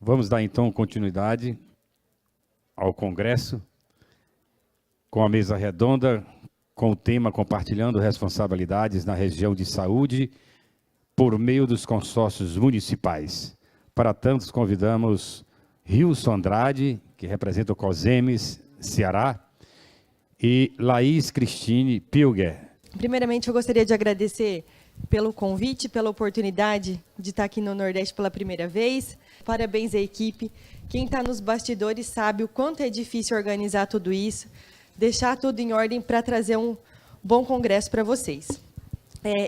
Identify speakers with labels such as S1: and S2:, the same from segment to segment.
S1: Vamos dar, então, continuidade ao Congresso, com a mesa redonda, com o tema Compartilhando Responsabilidades na Região de Saúde, por meio dos consórcios municipais. Para tantos, convidamos Rilson Andrade, que representa o COSEMES, Ceará, e Laís Cristine Pilger.
S2: Primeiramente, eu gostaria de agradecer pelo convite, pela oportunidade de estar aqui no Nordeste pela primeira vez. Parabéns à equipe. Quem está nos bastidores sabe o quanto é difícil organizar tudo isso, deixar tudo em ordem para trazer um bom congresso para vocês.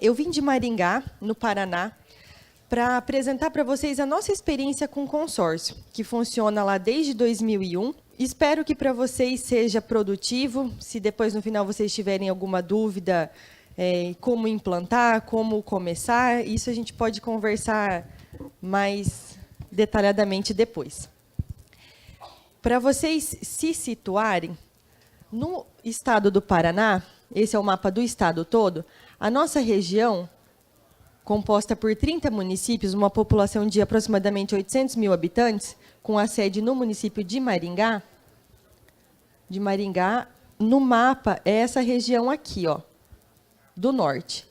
S2: Eu vim de Maringá, no Paraná, para apresentar para vocês a nossa experiência com o consórcio, que funciona lá desde 2001. Espero que para vocês seja produtivo. Se depois, no final, vocês tiverem alguma dúvida, como implantar, como começar, isso a gente pode conversar mais detalhadamente depois. Para vocês se situarem, no estado do Paraná, esse é o mapa do estado todo, a nossa região, composta por 30 municípios, uma população de aproximadamente 800 mil habitantes, com a sede no município de Maringá, no mapa é essa região aqui, ó, do norte.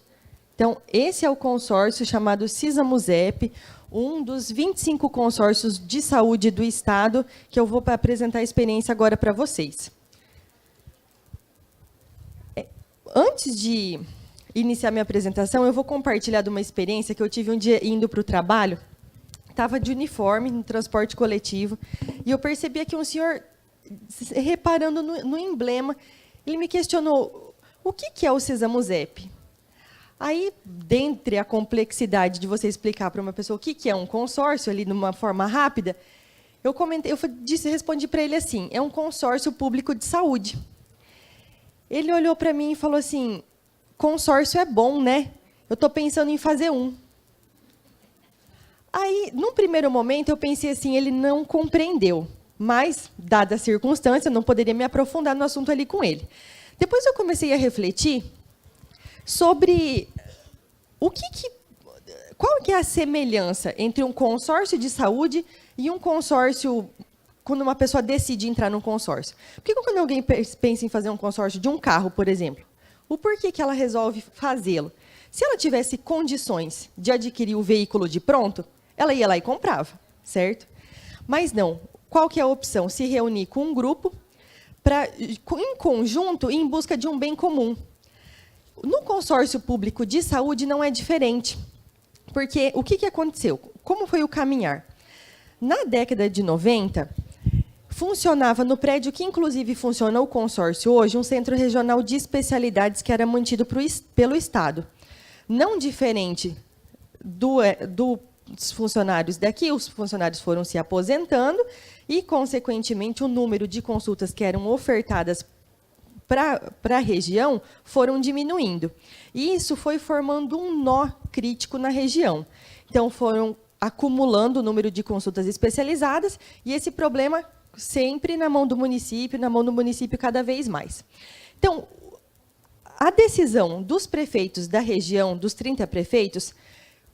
S2: Então, esse é o consórcio chamado CISAMUSEP, um dos 25 consórcios de saúde do Estado, que eu vou apresentar a experiência agora para vocês. Antes de iniciar minha apresentação, eu vou compartilhar de uma experiência que eu tive um dia indo para o trabalho. Estava de uniforme, no transporte coletivo, e eu percebi aqui um senhor, reparando no emblema, ele me questionou, o que é o CISAMUSEP? Aí, dentre a complexidade de você explicar para uma pessoa o que é um consórcio, ali, de uma forma rápida, eu respondi para ele assim, é um consórcio público de saúde. Ele olhou para mim e falou assim, consórcio é bom, né? Eu estou pensando em fazer um. Aí, num primeiro momento, eu pensei assim, ele não compreendeu, mas, dada a circunstância, eu não poderia me aprofundar no assunto ali com ele. Depois eu comecei a refletir sobre qual que é a semelhança entre um consórcio de saúde e um consórcio, quando uma pessoa decide entrar num consórcio. Porque quando alguém pensa em fazer um consórcio de um carro, por exemplo, o porquê que ela resolve fazê-lo? Se ela tivesse condições de adquirir o veículo de pronto, ela ia lá e comprava, certo? Mas não. Qual que é a opção? Se reunir com um grupo, em conjunto, em busca de um bem comum. No consórcio público de saúde não é diferente. Porque o que aconteceu? Como foi o caminhar? Na década de 90, funcionava no prédio que, inclusive, funciona o consórcio hoje, um centro regional de especialidades que era mantido pelo Estado. Não diferente dos funcionários daqui, os funcionários foram se aposentando e, consequentemente, o número de consultas que eram ofertadas para a região foram diminuindo. E isso foi formando um nó crítico na região. Então, foram acumulando o número de consultas especializadas e esse problema sempre na mão do município cada vez mais. Então, a decisão dos prefeitos da região, dos 30 prefeitos,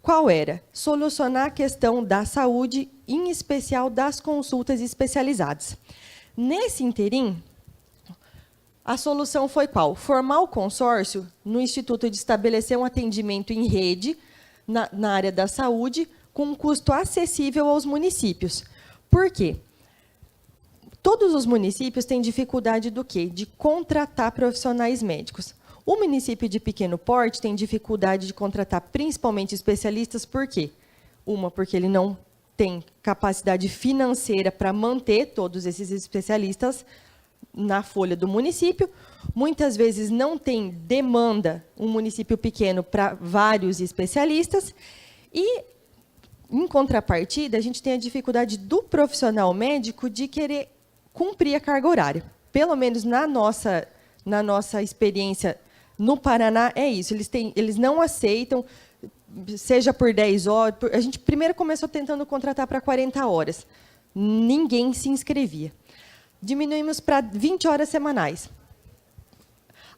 S2: qual era? Solucionar a questão da saúde, em especial das consultas especializadas. Nesse interim, a solução foi qual? Formar o consórcio no Instituto de estabelecer um atendimento em rede na área da saúde com um custo acessível aos municípios. Por quê? Todos os municípios têm dificuldade do quê? De contratar profissionais médicos. O município de pequeno porte tem dificuldade de contratar principalmente especialistas, por quê? Porque ele não tem capacidade financeira para manter todos esses especialistas na folha do município. Muitas vezes não tem demanda, um município pequeno, para vários especialistas. E, em contrapartida, a gente tem a dificuldade do profissional médico de querer cumprir a carga horária. Pelo menos na nossa experiência no Paraná, é isso. Eles não aceitam, seja por 10 horas. A gente primeiro começou tentando contratar para 40 horas. Ninguém se inscrevia. Diminuímos para 20 horas semanais.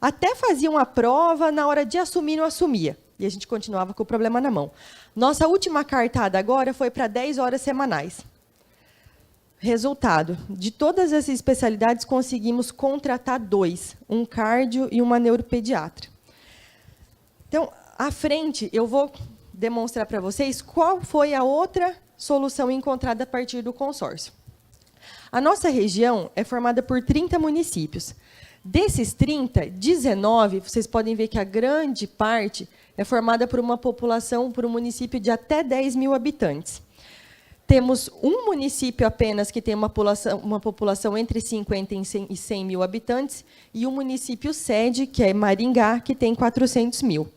S2: Até faziam a prova, na hora de assumir, não assumia. E a gente continuava com o problema na mão. Nossa última cartada agora foi para 10 horas semanais. Resultado, de todas as especialidades, conseguimos contratar 2, um cardio e uma neuropediatra. Então, à frente, eu vou demonstrar para vocês qual foi a outra solução encontrada a partir do consórcio. A nossa região é formada por 30 municípios. Desses 30, 19, vocês podem ver que a grande parte é formada por uma população, por um município de até 10 mil habitantes. Temos um município apenas que tem uma população entre 50 e 100 mil habitantes, e um município sede, que é Maringá, que tem 400 mil.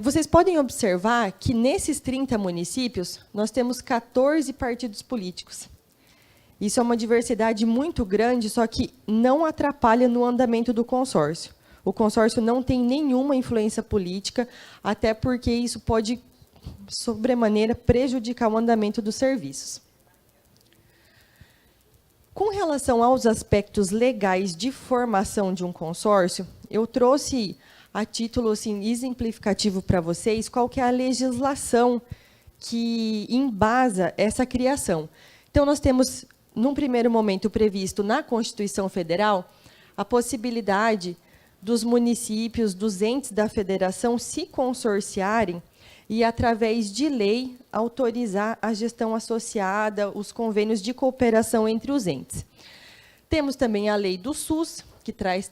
S2: Vocês podem observar que, nesses 30 municípios, nós temos 14 partidos políticos. Isso é uma diversidade muito grande, só que não atrapalha no andamento do consórcio. O consórcio não tem nenhuma influência política, até porque isso pode, sobremaneira, prejudicar o andamento dos serviços. Com relação aos aspectos legais de formação de um consórcio, eu trouxe, a título assim, exemplificativo para vocês, qual que é a legislação que embasa essa criação. Então, nós temos, num primeiro momento, previsto na Constituição Federal a possibilidade dos municípios, dos entes da federação se consorciarem e, através de lei, autorizar a gestão associada, os convênios de cooperação entre os entes. Temos também a lei do SUS, que traz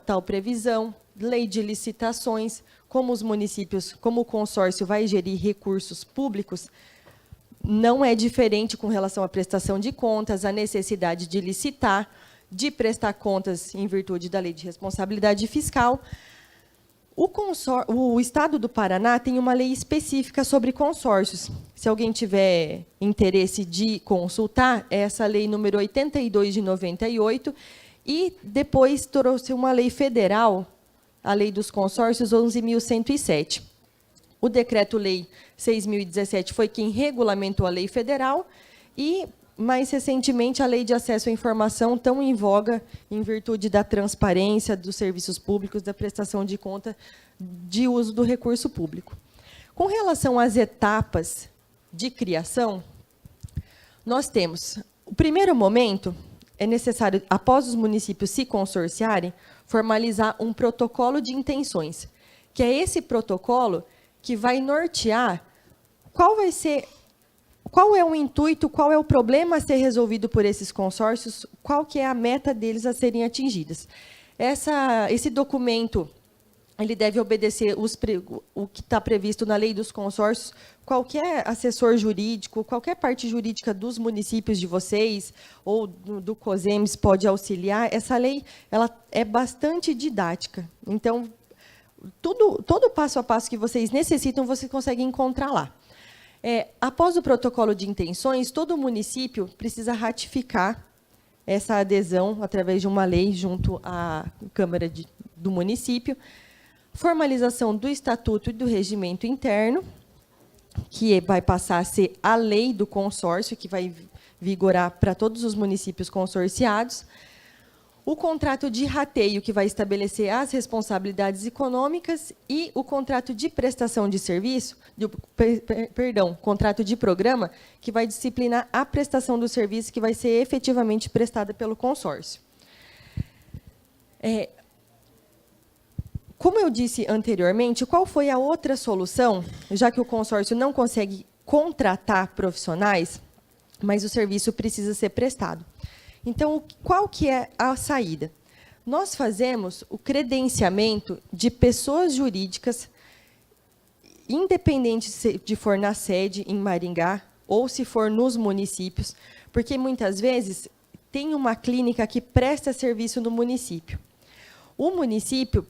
S2: tal previsão, lei de licitações, como os municípios, como o consórcio vai gerir recursos públicos, não é diferente com relação à prestação de contas, a necessidade de licitar, de prestar contas em virtude da lei de responsabilidade fiscal. O Estado do Paraná tem uma lei específica sobre consórcios. Se alguém tiver interesse de consultar, é essa lei número 82 de 98, e depois trouxe uma lei federal, a lei dos consórcios 11.107. O decreto-lei 6.017 foi quem regulamentou a lei federal e, mais recentemente, a lei de acesso à informação, tão em voga em virtude da transparência dos serviços públicos, da prestação de conta de uso do recurso público. Com relação às etapas de criação, nós temos, o primeiro momento, é necessário, após os municípios se consorciarem, formalizar um protocolo de intenções, que é esse protocolo que vai nortear qual é o intuito, qual é o problema a ser resolvido por esses consórcios, qual que é a meta deles a serem atingidas. Esse documento, ele deve obedecer o que está previsto na lei dos consórcios. Qualquer assessor jurídico, qualquer parte jurídica dos municípios de vocês, ou do COSEMES, pode auxiliar. Essa lei ela é bastante didática. Então, todo passo a passo que vocês necessitam, vocês conseguem encontrar lá. Após o protocolo de intenções, todo município precisa ratificar essa adesão através de uma lei junto à Câmara do município, formalização do estatuto e do regimento interno, que vai passar a ser a lei do consórcio, que vai vigorar para todos os municípios consorciados, o contrato de rateio, que vai estabelecer as responsabilidades econômicas, e o contrato de prestação de serviço, contrato de programa, que vai disciplinar a prestação do serviço que vai ser efetivamente prestada pelo consórcio. Como eu disse anteriormente, qual foi a outra solução, já que o consórcio não consegue contratar profissionais, mas o serviço precisa ser prestado? Então, qual que é a saída? Nós fazemos o credenciamento de pessoas jurídicas, independente de for na sede, em Maringá, ou se for nos municípios, porque, muitas vezes, tem uma clínica que presta serviço no município. O município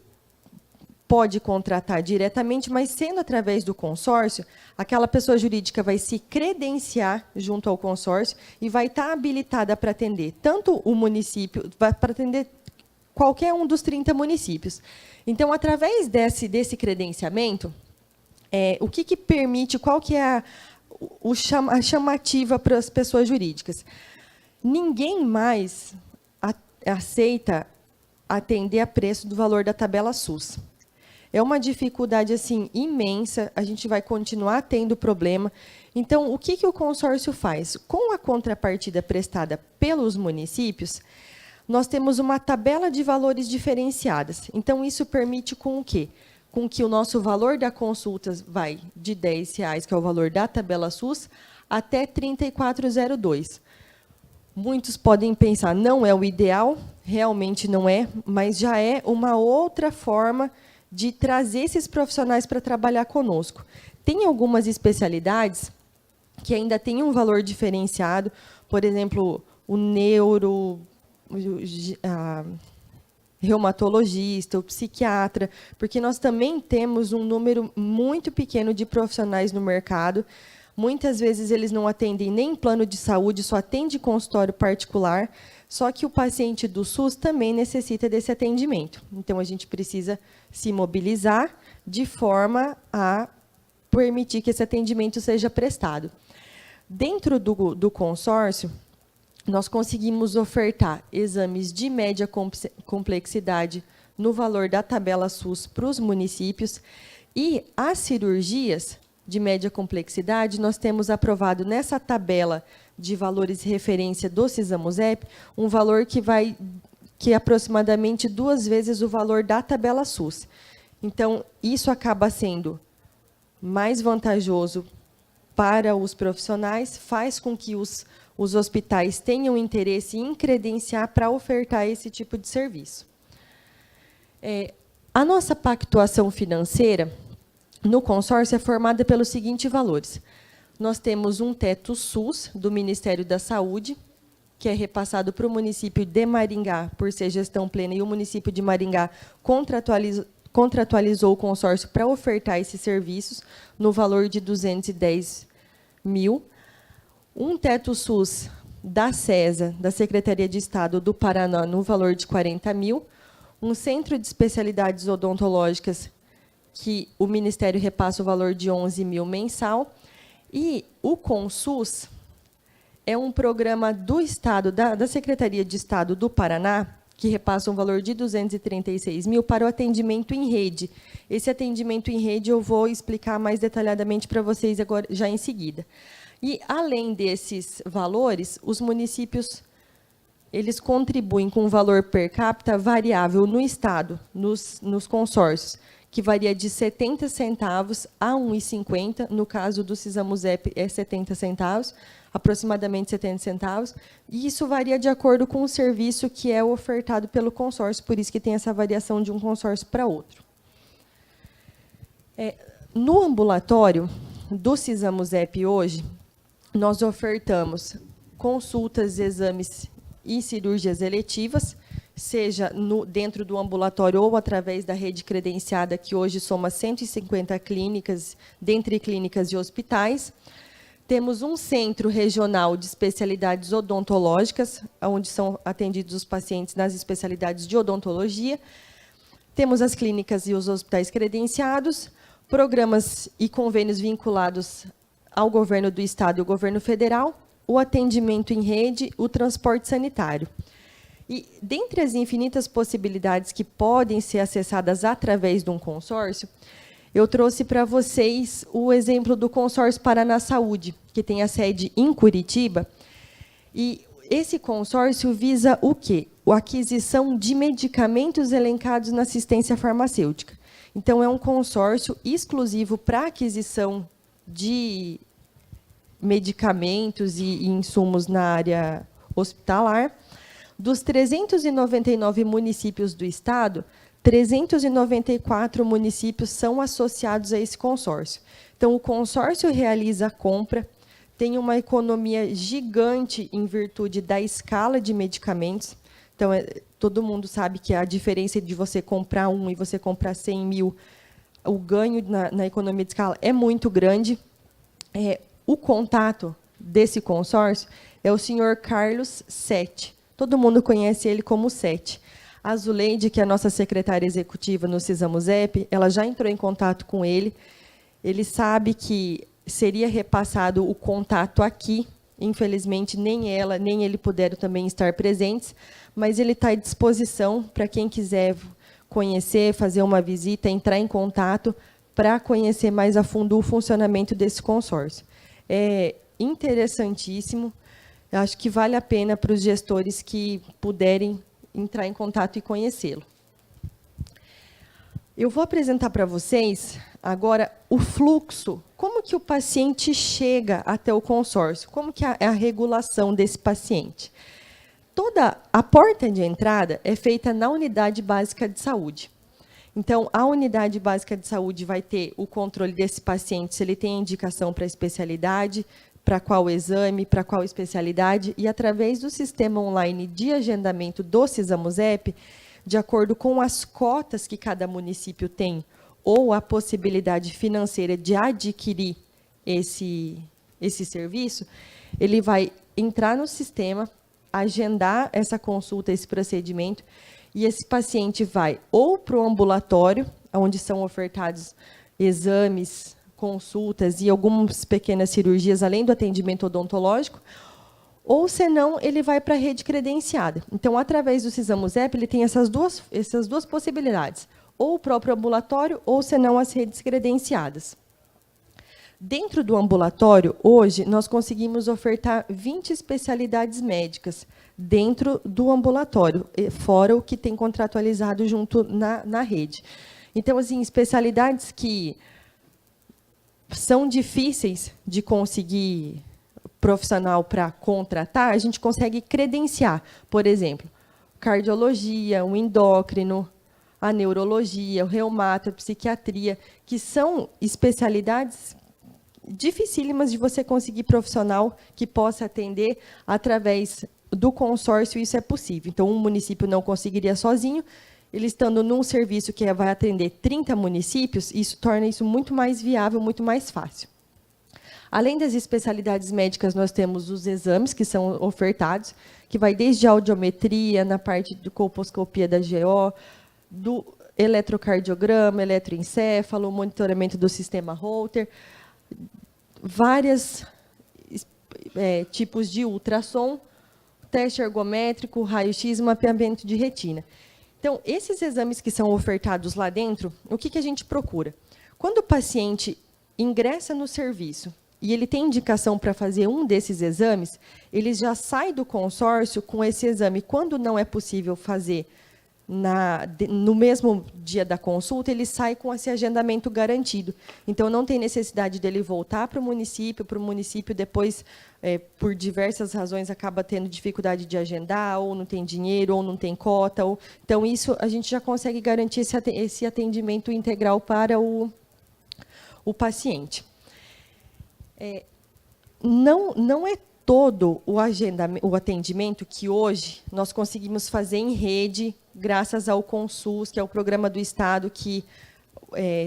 S2: pode contratar diretamente, mas, sendo através do consórcio, aquela pessoa jurídica vai se credenciar junto ao consórcio e vai estar habilitada para atender tanto o município, para atender qualquer um dos 30 municípios. Então, através desse credenciamento, o que permite, qual que é a chamativa para as pessoas jurídicas? Ninguém mais aceita atender a preço do valor da tabela SUS. É uma dificuldade assim imensa, a gente vai continuar tendo problema. Então, o que o consórcio faz? Com a contrapartida prestada pelos municípios, nós temos uma tabela de valores diferenciadas. Então, isso permite com o quê? Com que o nosso valor da consulta vai de R$10, que é o valor da tabela SUS, até R$ 34,02. Muitos podem pensar, não é o ideal, realmente não é, mas já é uma outra forma de trazer esses profissionais para trabalhar conosco. Tem algumas especialidades que ainda tem um valor diferenciado, por exemplo, o neuro, a reumatologista, o psiquiatra, porque nós também temos um número muito pequeno de profissionais no mercado. Muitas vezes eles não atendem nem plano de saúde, só atende consultório particular, só que o paciente do SUS também necessita desse atendimento. Então, a gente precisa se mobilizar de forma a permitir que esse atendimento seja prestado. Dentro do consórcio, nós conseguimos ofertar exames de média complexidade no valor da tabela SUS para os municípios e as cirurgias de média complexidade, nós temos aprovado nessa tabela de valores de referência do Cisamuzep um valor que é aproximadamente 2 vezes o valor da tabela SUS. Então, isso acaba sendo mais vantajoso para os profissionais, faz com que os hospitais tenham interesse em credenciar para ofertar esse tipo de serviço. A nossa pactuação financeira no consórcio é formada pelos seguintes valores. Nós temos um teto SUS do Ministério da Saúde, que é repassado para o município de Maringá, por ser gestão plena, e o município de Maringá contratualizou o consórcio para ofertar esses serviços no valor de 210 mil. Um teto SUS da SESA, da Secretaria de Estado do Paraná, no valor de 40 mil. Um centro de especialidades odontológicas, que o Ministério repassa o valor de 11 mil mensal. E o Consus é um programa do Estado, da Secretaria de Estado do Paraná, que repassa um valor de 236 mil para o atendimento em rede. Esse atendimento em rede eu vou explicar mais detalhadamente para vocês agora, já em seguida. E, além desses valores, os municípios eles contribuem com um valor per capita variável no Estado, nos consórcios, que varia de 70 centavos a 1,50. No caso do Cisamuzep, é 70 centavos, aproximadamente 70 centavos. E isso varia de acordo com o serviço que é ofertado pelo consórcio, por isso que tem essa variação de um consórcio para outro. No ambulatório do Cisamuzep hoje, nós ofertamos consultas, exames e cirurgias eletivas, seja dentro do ambulatório ou através da rede credenciada, que hoje soma 150 clínicas, dentre clínicas e hospitais. Temos um centro regional de especialidades odontológicas, onde são atendidos os pacientes nas especialidades de odontologia. Temos as clínicas e os hospitais credenciados, programas e convênios vinculados ao governo do Estado e ao governo federal, o atendimento em rede, o transporte sanitário. E, dentre as infinitas possibilidades que podem ser acessadas através de um consórcio, eu trouxe para vocês o exemplo do Consórcio Paraná Saúde, que tem a sede em Curitiba. E esse consórcio visa o quê? A aquisição de medicamentos elencados na assistência farmacêutica. Então, é um consórcio exclusivo para aquisição de medicamentos e insumos na área hospitalar. Dos 399 municípios do Estado, 394 municípios são associados a esse consórcio. Então, o consórcio realiza a compra, tem uma economia gigante em virtude da escala de medicamentos. Então, todo mundo sabe que a diferença de você comprar e você comprar 100 mil, o ganho na economia de escala é muito grande. O contato desse consórcio é o senhor Carlos Sete. Todo mundo conhece ele como Sete. A Zuleide, que é a nossa secretária executiva no Cisamuzep, ela já entrou em contato com ele. Ele sabe que seria repassado o contato aqui. Infelizmente, nem ela, nem ele puderam também estar presentes, mas ele está à disposição para quem quiser conhecer, fazer uma visita, entrar em contato para conhecer mais a fundo o funcionamento desse consórcio. é interessantíssimo. Eu acho que vale a pena para os gestores que puderem entrar em contato e conhecê-lo. Eu vou apresentar para vocês agora o fluxo, como que o paciente chega até o consórcio, como que é a regulação desse paciente. Toda a porta de entrada é feita na unidade básica de saúde. Então, a unidade básica de saúde vai ter o controle desse paciente, se ele tem indicação para especialidade, para qual exame, para qual especialidade, e através do sistema online de agendamento do SISAMUSEP, de acordo com as cotas que cada município tem, ou a possibilidade financeira de adquirir esse serviço, ele vai entrar no sistema, agendar essa consulta, esse procedimento, e esse paciente vai ou para o ambulatório, onde são ofertados exames, consultas e algumas pequenas cirurgias, além do atendimento odontológico, ou, senão, ele vai para a rede credenciada. Então, através do SISAMUSEP, ele tem essas duas possibilidades, ou o próprio ambulatório, ou, senão, as redes credenciadas. Dentro do ambulatório, hoje, nós conseguimos ofertar 20 especialidades médicas dentro do ambulatório, fora o que tem contratualizado junto na rede. Então, assim, especialidades que são difíceis de conseguir profissional para contratar, a gente consegue credenciar, por exemplo, cardiologia, o endócrino, a neurologia, o reumato, a psiquiatria, que são especialidades dificílimas de você conseguir profissional que possa atender através do consórcio, isso é possível. Então, um município não conseguiria sozinho, ele estando num serviço que vai atender 30 municípios, isso torna isso muito mais viável, muito mais fácil. Além das especialidades médicas, nós temos os exames que são ofertados, que vai desde a audiometria, na parte de colposcopia da GO, do eletrocardiograma, eletroencefalo, monitoramento do sistema Holter, vários tipos de ultrassom, teste ergométrico, raio-x, mapeamento de retina. Então, esses exames que são ofertados lá dentro, o que a gente procura? Quando o paciente ingressa no serviço e ele tem indicação para fazer um desses exames, ele já sai do consórcio com esse exame. Quando não é possível fazer no mesmo dia da consulta, ele sai com esse agendamento garantido. Então, não tem necessidade dele voltar para o município depois, por diversas razões, acaba tendo dificuldade de agendar, ou não tem dinheiro, ou não tem cota. Então, isso a gente já consegue garantir esse atendimento integral para o paciente. Não é todo o atendimento que hoje nós conseguimos fazer em rede, graças ao Consus, que é o programa do Estado que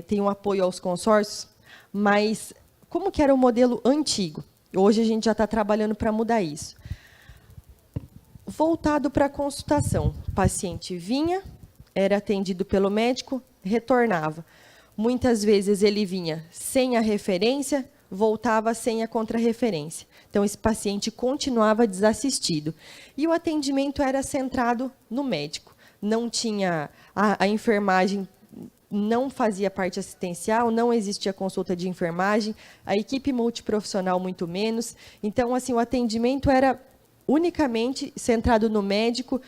S2: tem um apoio aos consórcios, mas como que era o modelo antigo? Hoje a gente já está trabalhando para mudar isso. Voltado para a consultação, o paciente vinha, era atendido pelo médico, retornava. Muitas vezes ele vinha sem a referência, voltava sem a contrarreferência. Então, esse paciente continuava desassistido. E o atendimento era centrado no médico. Não tinha a enfermagem, não fazia parte assistencial, não existia consulta de enfermagem, a equipe multiprofissional muito menos. Então, assim, o atendimento era unicamente centrado no médico.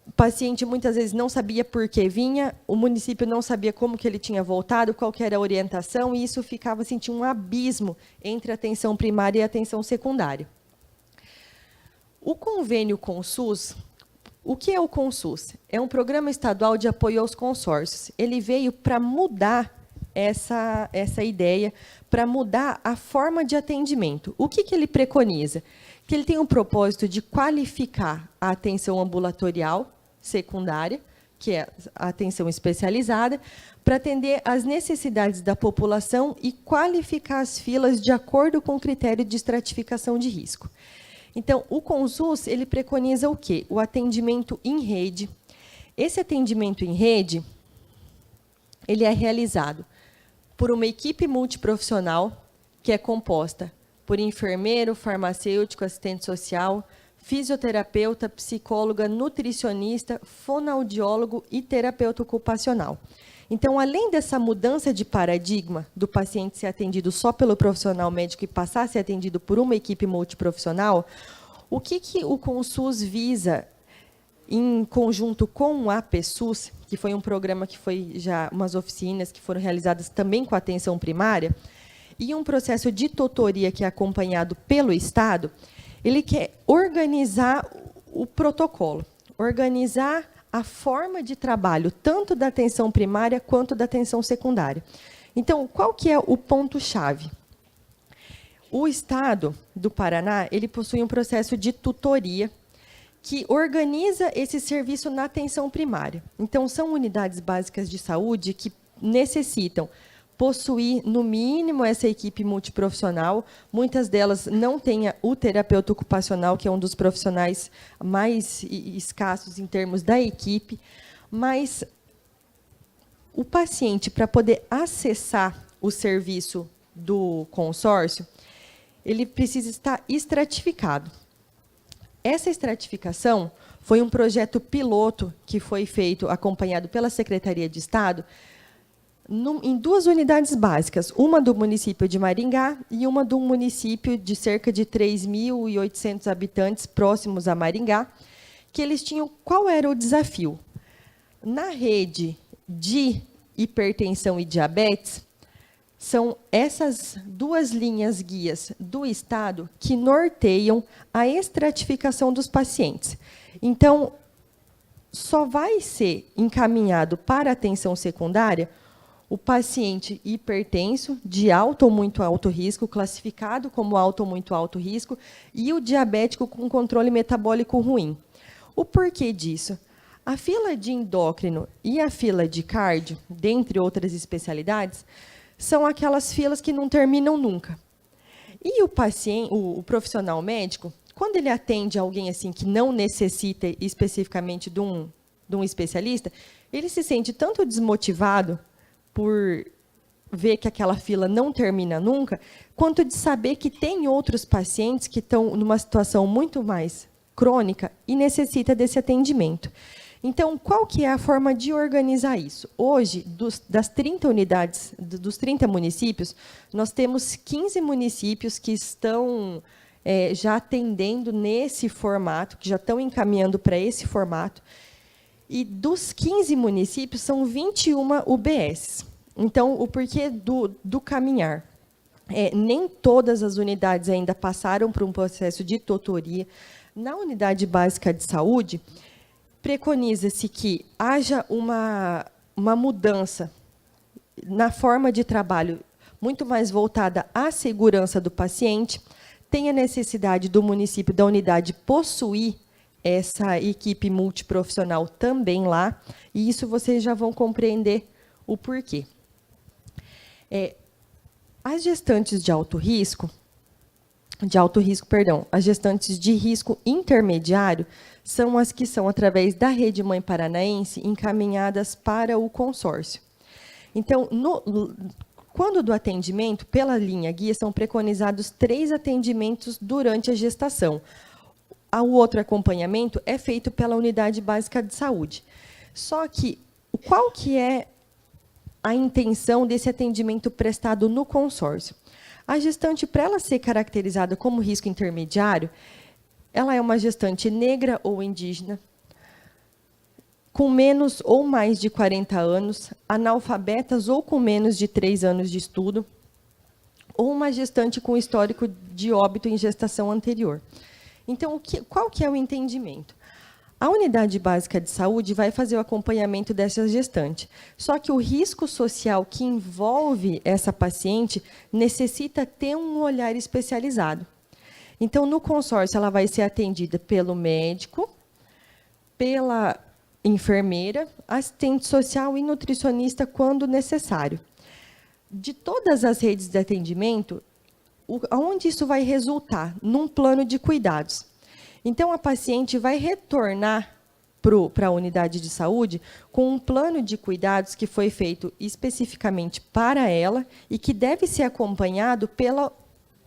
S2: O paciente muitas vezes não sabia por que vinha, o município não sabia como que ele tinha voltado, qual que era a orientação, e isso ficava, assim, tinha um abismo entre a atenção primária e a atenção secundária. O convênio Consus, o que é o Consus? É um programa estadual de apoio aos consórcios. Ele veio para mudar essa ideia, para mudar a forma de atendimento. O que ele preconiza? Que ele tem um propósito de qualificar a atenção ambulatorial secundária, que é a atenção especializada, para atender às necessidades da população e qualificar as filas de acordo com o critério de estratificação de risco. Então, o Consus, ele preconiza o quê? O atendimento em rede. Esse atendimento em rede, ele é realizado por uma equipe multiprofissional, que é composta por enfermeiro, farmacêutico, assistente social, fisioterapeuta, psicóloga, nutricionista, fonoaudiólogo e terapeuta ocupacional. Então, além dessa mudança de paradigma do paciente ser atendido só pelo profissional médico e passar a ser atendido por uma equipe multiprofissional, o que o Consus visa, em conjunto com o APSUS, que foi um programa que foi já umas oficinas que foram realizadas também com a atenção primária, e um processo de tutoria que é acompanhado pelo Estado, ele quer organizar o protocolo, organizar a forma de trabalho, tanto da atenção primária quanto da atenção secundária. Então, qual que é o ponto-chave? O Estado do Paraná, ele possui um processo de tutoria que organiza esse serviço na atenção primária. Então, são unidades básicas de saúde que necessitam possuir, no mínimo, essa equipe multiprofissional. Muitas delas não têm o terapeuta ocupacional, que é um dos profissionais mais escassos em termos da equipe, mas o paciente, para poder acessar o serviço do consórcio, ele precisa estar estratificado. Essa estratificação foi um projeto piloto que foi feito, acompanhado pela Secretaria de Estado, em 2 unidades básicas, uma do município de Maringá e uma do município de cerca de 3.800 habitantes próximos a Maringá, que eles tinham. Qual era o desafio? Na rede de hipertensão e diabetes, são essas 2 linhas guias do Estado que norteiam a estratificação dos pacientes. Então, só vai ser encaminhado para a atenção secundária o paciente hipertenso, de alto ou muito alto risco, classificado como alto ou muito alto risco, e o diabético com controle metabólico ruim. O porquê disso? A fila de endócrino e a fila de cardio, dentre outras especialidades, são aquelas filas que não terminam nunca. E o paciente, o profissional médico, quando ele atende alguém assim que não necessita especificamente de um especialista, ele se sente tanto desmotivado por ver que aquela fila não termina nunca, quanto de saber que tem outros pacientes que estão numa situação muito mais crônica e necessita desse atendimento. Então, qual que é a forma de organizar isso? Hoje, das 30 unidades, dos 30 municípios, nós temos 15 municípios que estão já atendendo nesse formato, que já estão encaminhando para esse formato, e dos 15 municípios, são 21 UBS. Então, o porquê do caminhar? Nem todas as unidades ainda passaram por um processo de tutoria. Na unidade básica de saúde, preconiza-se que haja uma mudança na forma de trabalho muito mais voltada à segurança do paciente, tem a necessidade do município, da unidade, possuir essa equipe multiprofissional também lá, e isso vocês já vão compreender o porquê. As gestantes de alto risco, as gestantes de risco intermediário são as que são, através da Rede Mãe Paranaense, encaminhadas para o consórcio. Então, quando do atendimento, pela linha guia, são preconizados 3 atendimentos durante a gestação. O outro acompanhamento é feito pela unidade básica de saúde. Só que, qual que é a intenção desse atendimento prestado no consórcio? A gestante, para ela ser caracterizada como risco intermediário, ela é uma gestante negra ou indígena, com menos ou mais de 40 anos, analfabetas ou com menos de 3 anos de estudo, ou uma gestante com histórico de óbito em gestação anterior. Então, qual que é o entendimento? A unidade básica de saúde vai fazer o acompanhamento dessa gestante. Só que o risco social que envolve essa paciente necessita ter um olhar especializado. Então, no consórcio, ela vai ser atendida pelo médico, pela enfermeira, assistente social e nutricionista, quando necessário. De todas as redes de atendimento, aonde isso vai resultar? Num plano de cuidados. Então, a paciente vai retornar para a unidade de saúde com um plano de cuidados que foi feito especificamente para ela e que deve ser acompanhado pela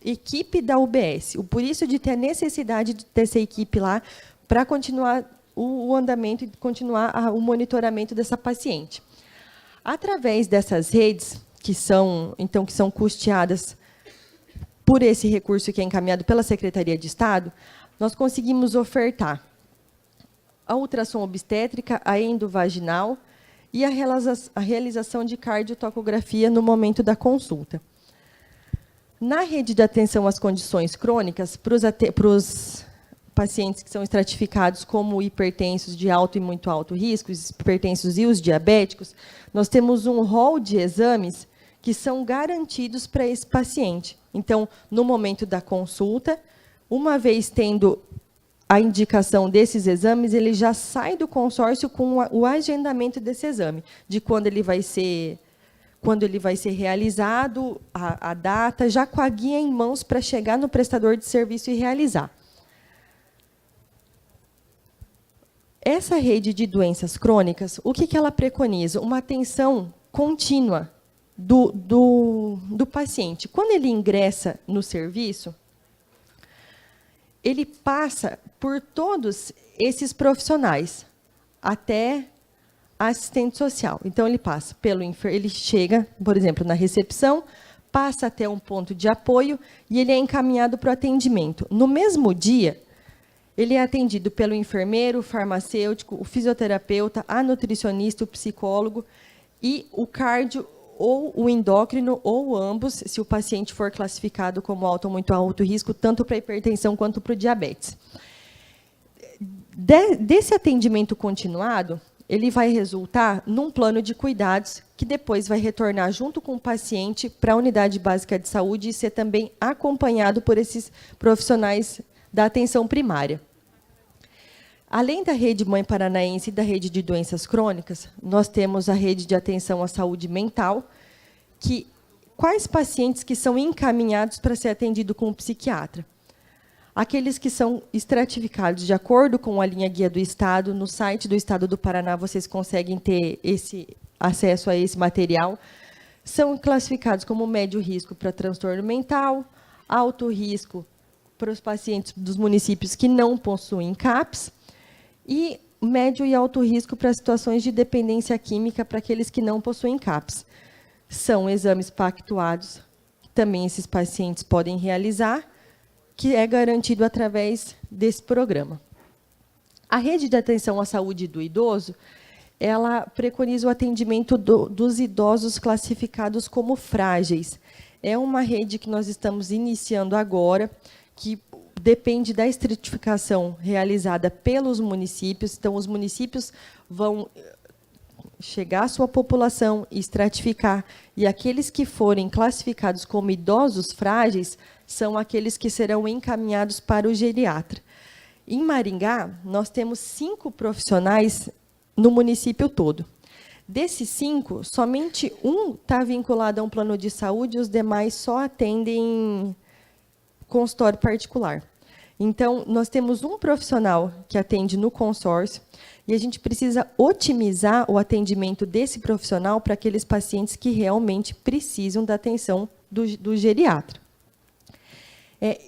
S2: equipe da UBS. Por isso de ter a necessidade de ter essa equipe lá para continuar o andamento e continuar o monitoramento dessa paciente. Através dessas redes, que são custeadas por esse recurso que é encaminhado pela Secretaria de Estado, nós conseguimos ofertar a ultrassom obstétrica, a endovaginal e a realização de cardiotocografia no momento da consulta. Na rede de atenção às condições crônicas, para os pacientes que são estratificados como hipertensos de alto e muito alto risco, os hipertensos e os diabéticos, nós temos um rol de exames que são garantidos para esse paciente. Então, no momento da consulta, uma vez tendo a indicação desses exames, ele já sai do consórcio com o agendamento desse exame, de quando ele vai ser realizado, a data, já com a guia em mãos para chegar no prestador de serviço e realizar. Essa rede de doenças crônicas, o que ela preconiza? Uma atenção contínua do paciente. Quando ele ingressa no serviço, ele passa por todos esses profissionais, até a assistente social. Então, ele chega, por exemplo, na recepção, passa até um ponto de apoio e ele é encaminhado para o atendimento. No mesmo dia, ele é atendido pelo enfermeiro, o farmacêutico, o fisioterapeuta, a nutricionista, o psicólogo e o cardio ou o endócrino, ou ambos, se o paciente for classificado como alto ou muito alto risco, tanto para a hipertensão quanto para o diabetes. Desse atendimento continuado, ele vai resultar num plano de cuidados que depois vai retornar junto com o paciente para a unidade básica de saúde e ser também acompanhado por esses profissionais da atenção primária. Além da rede Mãe Paranaense e da rede de doenças crônicas, nós temos a rede de atenção à saúde mental, quais pacientes que são encaminhados para ser atendido com um psiquiatra? Aqueles que são estratificados de acordo com a linha guia do Estado, no site do Estado do Paraná vocês conseguem ter acesso a esse material, são classificados como médio risco para transtorno mental, alto risco para os pacientes dos municípios que não possuem CAPS, e médio e alto risco para situações de dependência química para aqueles que não possuem CAPS. São exames pactuados, que também esses pacientes podem realizar, que é garantido através desse programa. A rede de atenção à saúde do idoso, ela preconiza o atendimento dos idosos classificados como frágeis. É uma rede que nós estamos iniciando agora, que depende da estratificação realizada pelos municípios. Então, os municípios vão chegar à sua população e estratificar, e aqueles que forem classificados como idosos frágeis são aqueles que serão encaminhados para o geriatra. Em Maringá, nós temos 5 profissionais no município todo. Desses 5, somente um está vinculado a um plano de saúde, e os demais só atendem consultório particular. Então, nós temos um profissional que atende no consórcio e a gente precisa otimizar o atendimento desse profissional para aqueles pacientes que realmente precisam da atenção do geriatra.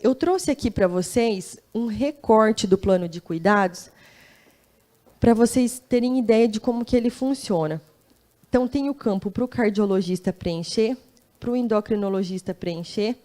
S2: Eu trouxe aqui para vocês um recorte do plano de cuidados para vocês terem ideia de como que ele funciona. Então, tem o campo para o cardiologista preencher, para o endocrinologista preencher,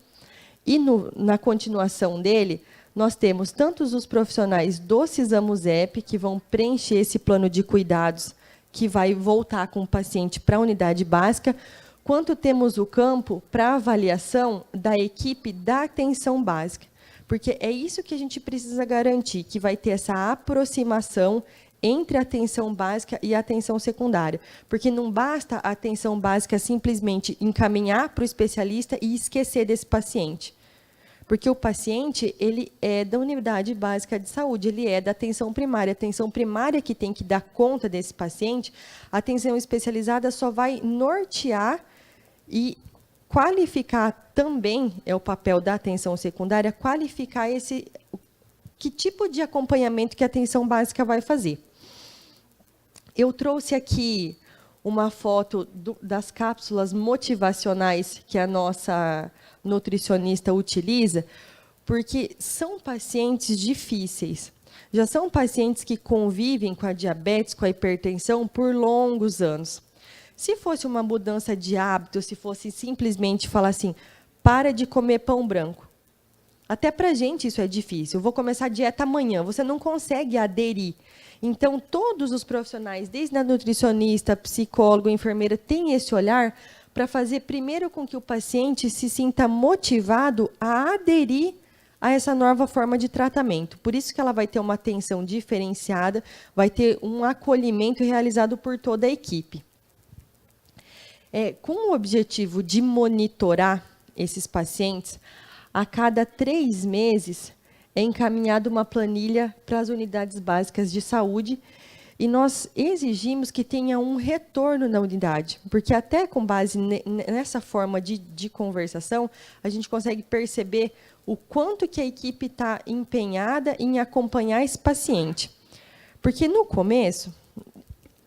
S2: e na continuação dele, nós temos tanto os profissionais do CISAMUSEP, que vão preencher esse plano de cuidados, que vai voltar com o paciente para a unidade básica, quanto temos o campo para avaliação da equipe da atenção básica. Porque é isso que a gente precisa garantir, que vai ter essa aproximação entre a atenção básica e a atenção secundária. Porque não basta a atenção básica simplesmente encaminhar para o especialista e esquecer desse paciente. Porque o paciente, ele é da unidade básica de saúde, ele é da atenção primária. A atenção primária que tem que dar conta desse paciente, a atenção especializada só vai nortear e qualificar também, é o papel da atenção secundária, qualificar que tipo de acompanhamento que a atenção básica vai fazer. Eu trouxe aqui uma foto das cápsulas motivacionais que a nossa nutricionista utiliza, porque são pacientes difíceis. Já são pacientes que convivem com a diabetes, com a hipertensão por longos anos. Se fosse uma mudança de hábito, se fosse simplesmente falar assim, para de comer pão branco. Até para a gente isso é difícil. Eu vou começar a dieta amanhã. Você não consegue aderir. Então, todos os profissionais, desde a nutricionista, psicólogo, enfermeira, têm esse olhar para fazer primeiro com que o paciente se sinta motivado a aderir a essa nova forma de tratamento. Por isso que ela vai ter uma atenção diferenciada, vai ter um acolhimento realizado por toda a equipe. Com o objetivo de monitorar esses pacientes, a cada 3 meses é encaminhada uma planilha para as unidades básicas de saúde e nós exigimos que tenha um retorno na unidade, porque até com base nessa forma de conversação, a gente consegue perceber o quanto que a equipe está empenhada em acompanhar esse paciente. Porque, no começo,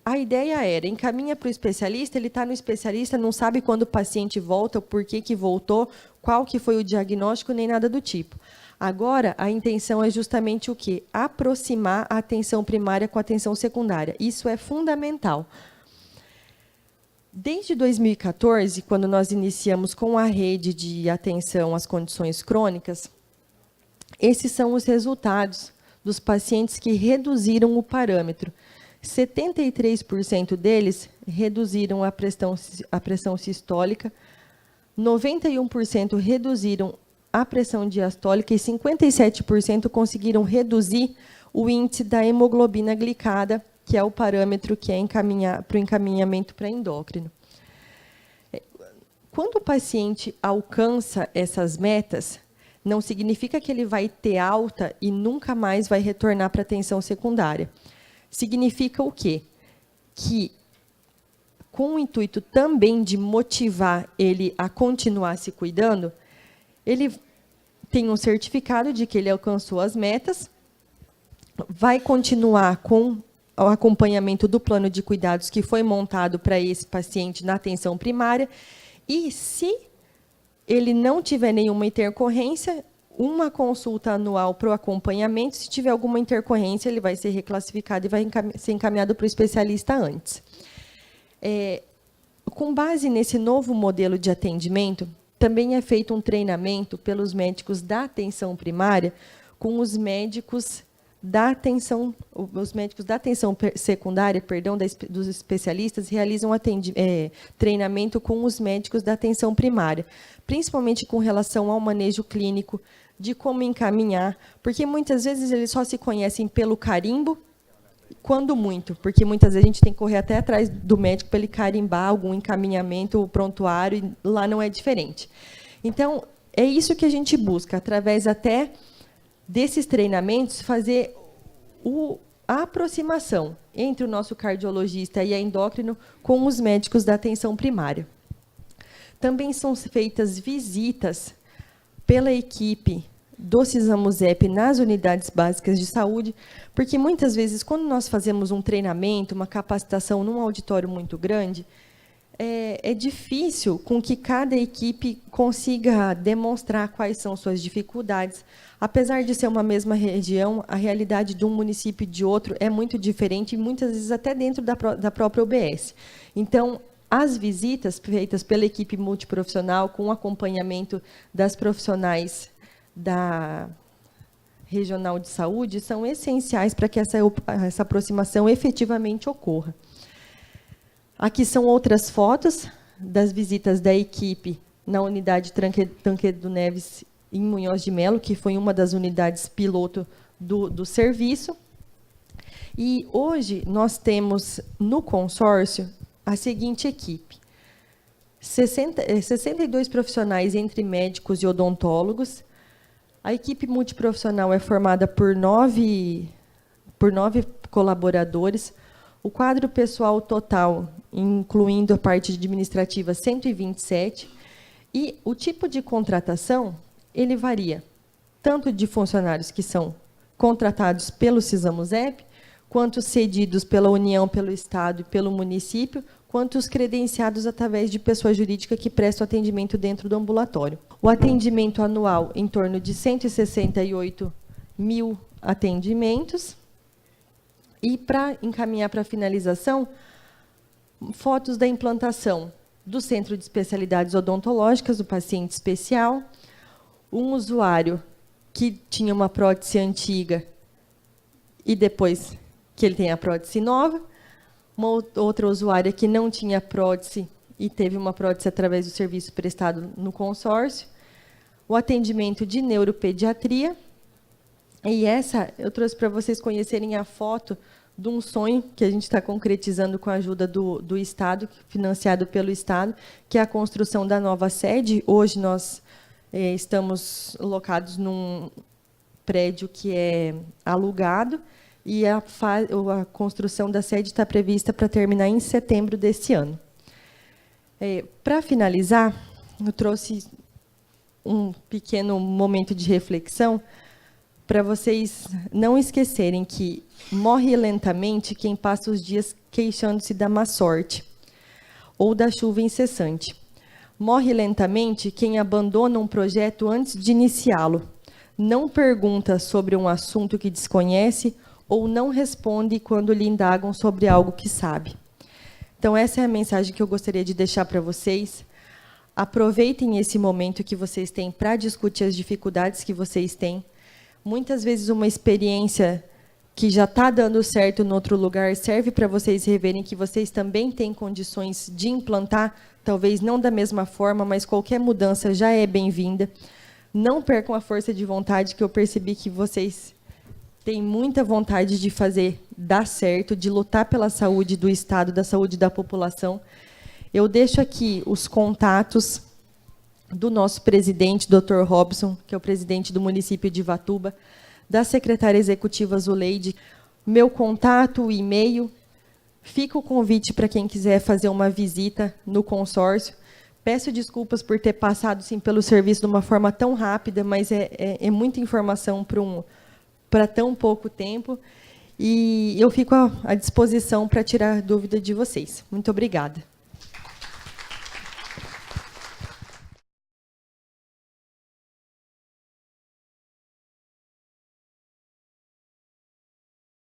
S2: a ideia era, encaminha para o especialista, ele está no especialista, não sabe quando o paciente volta, por que voltou, qual que foi o diagnóstico, nem nada do tipo. Agora, a intenção é justamente o quê? Aproximar a atenção primária com a atenção secundária. Isso é fundamental. Desde 2014, quando nós iniciamos com a rede de atenção às condições crônicas, esses são os resultados dos pacientes que reduziram o parâmetro. 73% deles reduziram a pressão sistólica, 91% reduziram a pressão diastólica e 57% conseguiram reduzir o índice da hemoglobina glicada, que é o parâmetro que é para o encaminhamento para endócrino. Quando o paciente alcança essas metas, não significa que ele vai ter alta e nunca mais vai retornar para a atenção secundária. Significa o quê? Que, com o intuito também de motivar ele a continuar se cuidando, ele tem um certificado de que ele alcançou as metas, vai continuar com o acompanhamento do plano de cuidados que foi montado para esse paciente na atenção primária, e se ele não tiver nenhuma intercorrência, uma consulta anual para o acompanhamento. Se tiver alguma intercorrência, ele vai ser reclassificado e vai ser encaminhado para o especialista antes. Com base nesse novo modelo de atendimento, também é feito um treinamento pelos médicos da atenção primária com os médicos da atenção secundária, dos especialistas, realizam treinamento com os médicos da atenção primária, principalmente com relação ao manejo clínico, de como encaminhar, porque muitas vezes eles só se conhecem pelo carimbo, quando muito, porque muitas vezes a gente tem que correr até atrás do médico para ele carimbar algum encaminhamento, o prontuário, e lá não é diferente. Então, é isso que a gente busca, através até desses treinamentos, fazer a aproximação entre o nosso cardiologista e a endócrino com os médicos da atenção primária. Também são feitas visitas pela equipe do CISAMUSEP nas unidades básicas de saúde, porque muitas vezes, quando nós fazemos um treinamento, uma capacitação num auditório muito grande, é difícil com que cada equipe consiga demonstrar quais são suas dificuldades. Apesar de ser uma mesma região, a realidade de um município e de outro é muito diferente, e muitas vezes até dentro da própria UBS. Então, as visitas feitas pela equipe multiprofissional, com acompanhamento das profissionais da regional de saúde, são essenciais para que essa aproximação efetivamente ocorra. Aqui são outras fotos das visitas da equipe na unidade Tancredo Neves, em Munhoz de Melo, que foi uma das unidades piloto do serviço. E hoje nós temos no consórcio a seguinte equipe: 62 profissionais entre médicos e odontólogos. A equipe multiprofissional é formada por 9 colaboradores. O quadro pessoal total, incluindo a parte administrativa, 127. E o tipo de contratação, ele varia, tanto de funcionários que são contratados pelo CISAMUSEP, quanto cedidos pela União, pelo Estado e pelo município, quanto os credenciados através de pessoa jurídica que prestam atendimento dentro do ambulatório. O atendimento anual, em torno de 168 mil atendimentos. E, para encaminhar para a finalização, fotos da implantação do Centro de Especialidades Odontológicas do paciente especial, um usuário que tinha uma prótese antiga e depois que ele tem a prótese nova, uma outra usuária que não tinha prótese e teve uma prótese através do serviço prestado no consórcio, o atendimento de neuropediatria, e essa eu trouxe para vocês conhecerem a foto de um sonho que a gente está concretizando com a ajuda do Estado, financiado pelo Estado, que é a construção da nova sede. Hoje nós estamos locados num prédio que é alugado, e a construção da sede está prevista para terminar em setembro deste ano. Para finalizar, eu trouxe um pequeno momento de reflexão para vocês não esquecerem que morre lentamente quem passa os dias queixando-se da má sorte ou da chuva incessante. Morre lentamente quem abandona um projeto antes de iniciá-lo, não pergunta sobre um assunto que desconhece ou não responde quando lhe indagam sobre algo que sabe. Então, essa é a mensagem que eu gostaria de deixar para vocês. Aproveitem esse momento que vocês têm para discutir as dificuldades que vocês têm. Muitas vezes, uma experiência que já está dando certo em outro lugar serve para vocês reverem que vocês também têm condições de implantar, talvez não da mesma forma, mas qualquer mudança já é bem-vinda. Não percam a força de vontade, que eu percebi que vocês tem muita vontade de fazer dar certo, de lutar pela saúde do Estado, da saúde da população. Eu deixo aqui os contatos do nosso presidente, Dr. Robson, que é o presidente do município de Ivatuba, da secretária executiva Zuleide, meu contato, o e-mail. Fica o convite para quem quiser fazer uma visita no consórcio. Peço desculpas por ter passado sim, pelo serviço de uma forma tão rápida, mas é muita informação para tão pouco tempo, e eu fico à disposição para tirar dúvida de vocês. Muito obrigada.